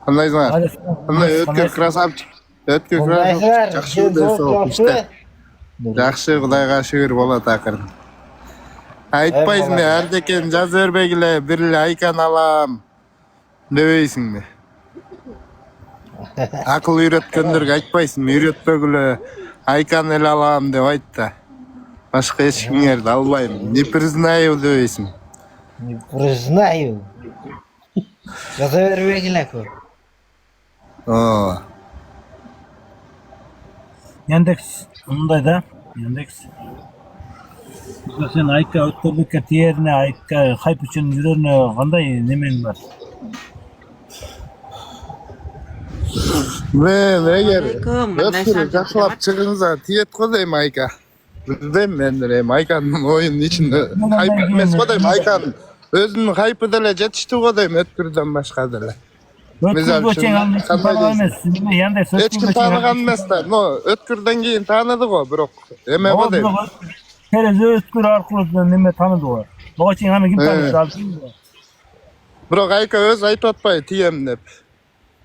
Qandaysizlar? Qanday o'tkir krasavchik. O'tkir krasavchik. Yaxshi desa işte. Yaxshi, Xudoga shukr bola taqir. Aytpaysizmi, Ardeken Jazirbegle birli aykan alam. Debeysizmi? Akıl үйretkenlerge aytpaysizmi, үйretpegile aykan el alam deb aytdi. Başka hiç kimlerdi albayım. Не признаю debeysin. Не признаю. Jazirbegle ku. Oo. Yandex bunday da Yandex. Sen ayka o'tkirlikka tiyerine ayka hayp uchun yurerne qanday nemen var? Men eğer ötkürü jaklap çıkınsa tiyet koyayım ayka. Bildim men de aykanın oyunun içinde hayp etmez koyayım aykanın. Özünün haypı dele jetişti koyayım ötkürden başka dele. Ötkür boçen almış. Yandex hiç kim tanıgan emas da. No, ötkürden keyin tanıdık o birok. Eme o deyim. Terezi ötkür arkalı neme tanıdı o. Boçen hani kim tanıdı? Birok ayka öz ayıp atpay tiyem dep.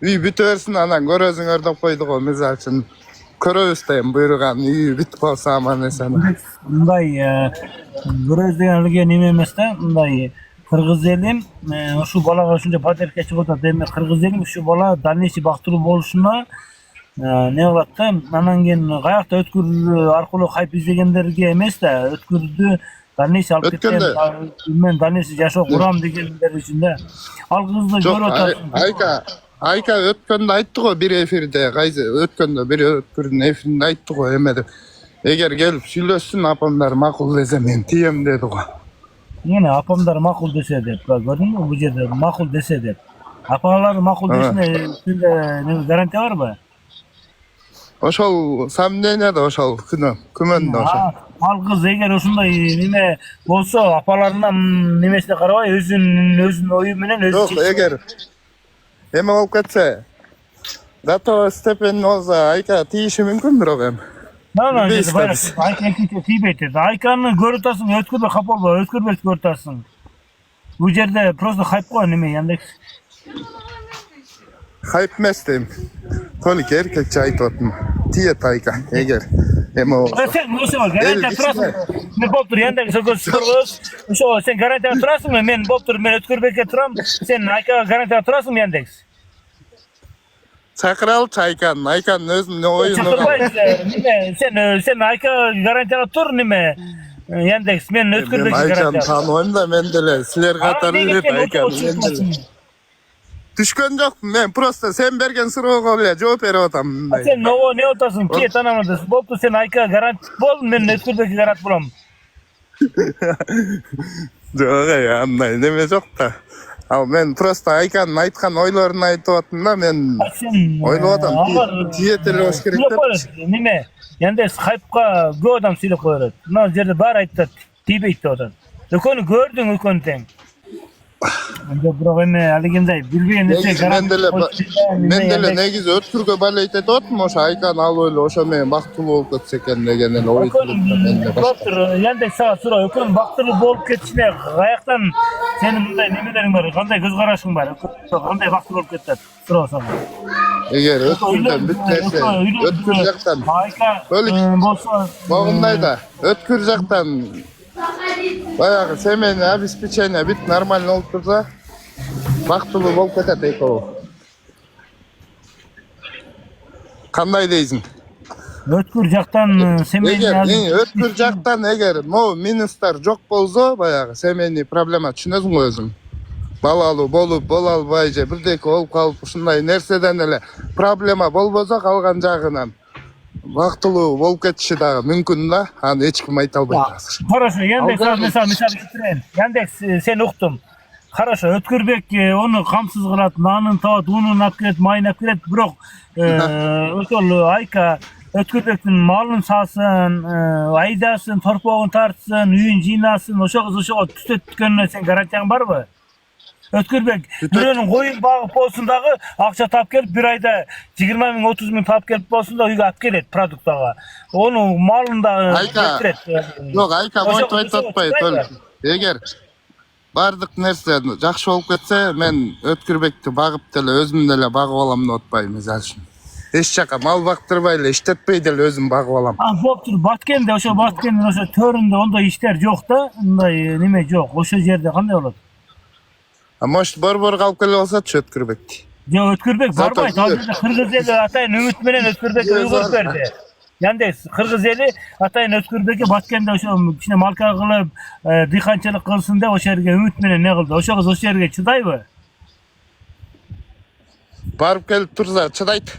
Üy bütersin anan görözün ördep koyduk o misal için. Körösteyim buyurgan üy bitip olsa aman esene. Bunday göröz deganligi neme emas da, bunday Kırgız elim şu balaga şunca pater keçip otat demi Kırgız elim şu bala dalneşi baktırуу bolушуна ne olatta anan ken kayakta ötkür arkalı hayp izlegenlerge emes da ötkürdü dalneşi alıp ketken men dalneşi yaşa kuram degenler içinde al kızdı gör otarsın. Ayka ötkönde ayttık o bir efirde kaysı ötkönde bir ötkürün efirinde ayttık o emedim. Eğer gelip süйлössün apamlar makul dese men tiyem dedik o. Yine apamlar makul dese dep, gördün mü bu yerde makul dese dep. Apalar makul desene, sizde garanti var mı? Oşol samdene de oşol kümen de oşol. Al kız eğer oşunday nime bolsa apalarından nimesine karabay özün oyu menen özü. Yok eğer eme olup ketse dato stepen olsa ayka tiyişi mümkündür o hem. Lan işte bayrak ayka ekite tibeti. Aykanı görütasın ötkürbe kapolba ötkürbe görütasın. Bu yerde prosto hype koy nime Yandex. Hype mestem. Tolik erkekçe ait otma. Tiyet ayka eğer eme olsa. Sen nasıl garanti turasın? Ne boptur Yandex gösteriyoruz. Şu sen garanti turasın mı? Men boptur men ötkürbeke turam. Sen ayka garanti turasın mı Yandex? Çakral çaykan, aykan özünün oyunu. Sen ayka garantiyala tur nime? Yandex men ötkürbeki garantiyala. Aykan tanıyım da men dele. Siler katarı üret aykan. Düşkön yok men prosta sen bergen sıra kolya cevap vere otam. Sen ne otasın ki tanımadın. Boptu sen ayka garanti bol men ötkürbeki garanti bulam. Yok ya anlay deme yok da. Ama men prosta aykanın aytkan oylarını aytıp da men oyladım. Tiyeteli hoş gerek de. Nime? Yandex hype'ga gö adam söyle koyar. Buna yerde bar aytdı. Tibeyt odan. Dokonu gördün ökonten. Anda programe aligenday bilbeyende Mendele negiz ötkürge balayte dotmu oşa aykan al öyle oşa men baktılı olup ketseken degenen oy. Doktor Yandex sağa sıra ökön baktılı bolup ketişine ayaktan senin bunday nemelerin var. Kanday göz karашın var. Kanday baktılı olup kettet. Sıra sana. Eğer ötkürden bitlerse ötkürcekten bolsa bağınday da ötkürcekten bayağı semeni abis piçene bit normal olup tursa baktılı bolup ketet eyko. Kanday deysin? Ötkür jaktan semeni ötkür jaktan eğer no minister jok bolsa bayağı semeni problema düşünөсүң го özüň. Balalı bolup bolalbayca birdeki olup kalıp ушундай нерседен эле проблема болбосо калган жагынан вактылуу болуп кетиши дагы мүмкүн да. Аны эч ким айта албайт азыр. Хорошо, Yandex misal getiren. Yandex sen uktun. Хорошо, Ötkürbek onu kamsız kılat, nanın tavat, unun akret, mayın akret, birok ötol ayka Ötkürbek'in malın sağsın, aydasın, torpağın tartsın, üyün jinasın, oşa kız oşa tütet tükönüne sen garantiyan var mı? Ötkürbek, birinin koyun bağıp olsun dağı, akça tap gelip bir ayda 20 bin 30 bin tap gelip olsun da uyga ap gelet produktağa. Onu malın da getiret. Yok ayka boyut aytatpayt öl. Eğer бардык нерсе жакшы болуп кетсе, мен Өткүрбекти багып деле өзүм деле багып алам деп атпайм, мисалы үчүн. Эч жака мал бактырбай эле, иштетпей деле өзүм багып алам. Болуп тур. Баткенде ошо Баткендин ошо төрүндө ондой иштер жок да, мындай неме жок. Ошо жерде кандай болот? Может, борбор калып келе болсочу Өткүрбек. Жок, Өткүрбек Зато барбайт. Азырда кыргыз эли атайын үмүт менен Өткүрбекке үй көрүп берди. Яндекс кыргыз эли атайын Өткүрбекке Баткенде ошо кичине малка кылып, дыйканчылык кылсын деп ошо жерге үмүт менен не кылды. Ошо кыз ошо жерге чыдайбы? Барып келип турса чыдайт.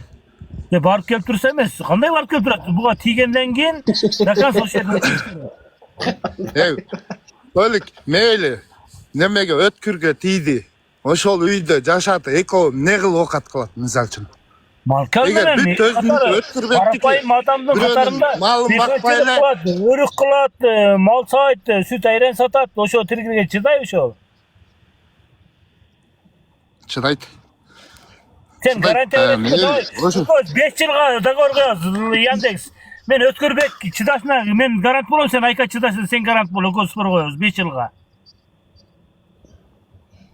Барып келип турса эмес. Кандай барып келип турат? Буга тийгенден кийин наконец ошо жерде. Толик мейли немеге Өткүргө тийди. Ошол үйдө жашаты, экөө не кылып окат кылат, мисалы үчүн. Малка Эгер бүт өзүнүн Өткүрбектики барапайым адамдын катарында малын бакпай эле, өрүк кылат, мал саайт, сүт айран сатат, ошо тиргилге чыдайбы ошо? чыдайт. Сен гарантия бересиң. 5 жылга договор коебуз, Яндекс. Мен Өткүрбек чыдашына мен гарант болом, сен Айка чыдасын, сен гарант бол, экөөбүз спор коебуз 5 жылга.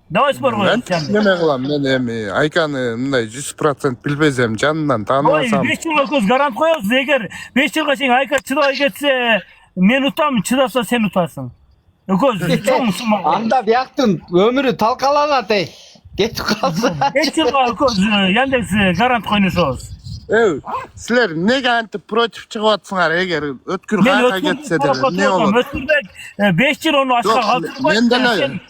Давай спор Мен коебуз. неме кылам, мен эми Айканы мындай 100% билбесем, жанынан тааныбасам. 5 жылга экөөбүз гарант коебуз. Эгер 5 жылга сен Айка чыдабай кетсе, мен утам, чыдаса сен утасың. Экөөбүз чоң сумма. Анда бияктын өмүрү талкаланат эй. Кетип калса. 5 жылга экөөбүз Яндекс гарант койношобуз. Силер неге антип против чыгып атсыңар? Эгер Өткүр кайка кетсе деле не болот? Өткүрбек 5 жыл ону ачка Жок, калтырбайт. мен деле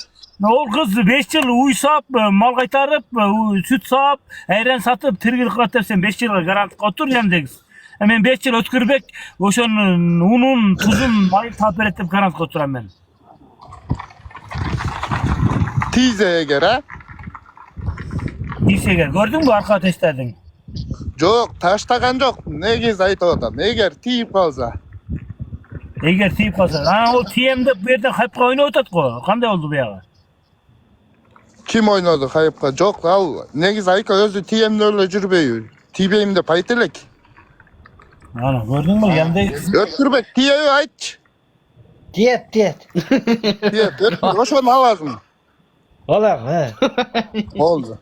Ол кыз 5 жыл уй саап, мал кайтарып, сүт саап, айран сатып, тиргил кылат деп сен 5 жылга гарант отур Яндекс. Мен 5 жыл Өткүрбек ошонун унун, тузун айып таап берет деп гарант отурам мен. Тийзе эгер, Ийсегер көрдүңбү арка тештедиң? Жок, таштаган жок. Негиз айтып атам. Эгер тийип калса. Эгер тийип калса, ол тием деп бу жерден хайпка ойноп атат го. Кандай болду буягы? Ким ойноду хайыпка? Жок, ал негиз Айка өзү тиемде эле жүрбөйбү. Тийбейм деп айт элек. Ана көрдүңбү Яндекс? Өткүрбек тиеби айтчы. Тиет. Тиет, Өткүр ошону аласың. Алак, Болду.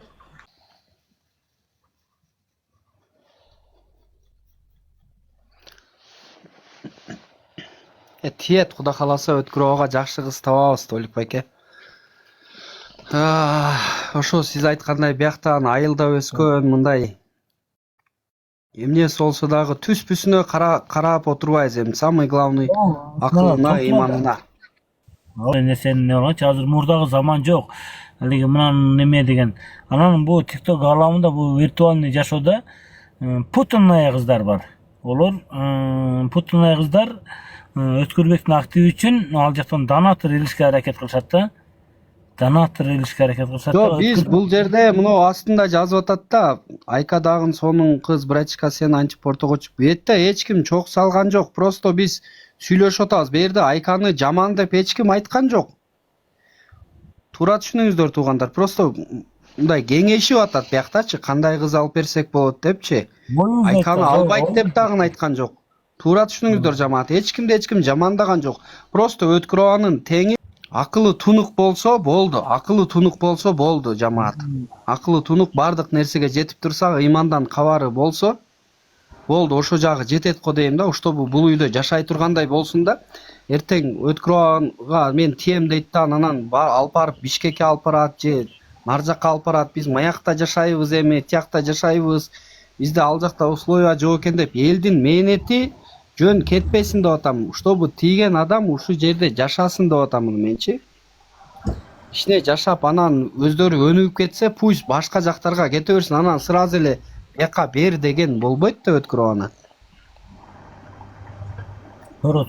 Тиет, Кудай кааласа Өткүрөөгө жакшы кыз табабыз, Толик байке. Ошо сиз айткандай бияктан айылда өскөн мындай эмнеси болсо дагы түспүсүнө карап отурбайбыз, эми самый главный акылына, иманына. Ал нерсени не болгончу азыр мурдагы заман жок. Алиги мынан неме деген. Анан бу TikTok ааламында бу виртуальный жашоодо путанный кыздар бар. Олор путанный кыздар Өткүрбектин активи үчүн ал жактан донатор илишке аракет кылышат да. Жок, биз бул жерде мына астында жазып атат да, Айка дагы сонун кыз, братчика, сен антип ортогочуп. Бу жерде эч ким чок салган жок. Просто биз сүйлөшүп атабыз. Бу жерде Айканы жаман деп эч ким айткан жок. Туура түшүнүңүздөр туугандар. Просто мындай кеңешип атат бияктачы, кандай кыз алып берсек болот депчи. Айканы албайт деп дагы айткан жок. Туура түшүнүңүздөр жамаат. Эч ким жамандаган жок. Просто Өткүрөөнүн теңи акылы тунук болсо болду. Акылы тунук болсо болду жамаат. Акылы тунук бардык нерсеге жетип турса, ыймандан кабары болсо болду. Ошо жагы жетет го дейм да, чтобы бул үйдө жашай тургандай болсун да. Эртең Өткүрөөгө мен тием дейт да, анан алып барып Бишкекке алып барат же нар жакка алып барат. Биз маякта жашайбыз эми, тиякта жашайбыз. Бизде ал жакта условия жок экен деп элдин мээнети жөн кетпесин деп атам. Чтобы тийген адам ушу жерде жашасын деп атам менчи. Ишине жашап анан өздөрү өнүгүп кетсе, пусть башка жактарга кете берсин, анан сразу эле бияка бер деген болбойт да Өткүрөөнө. Туура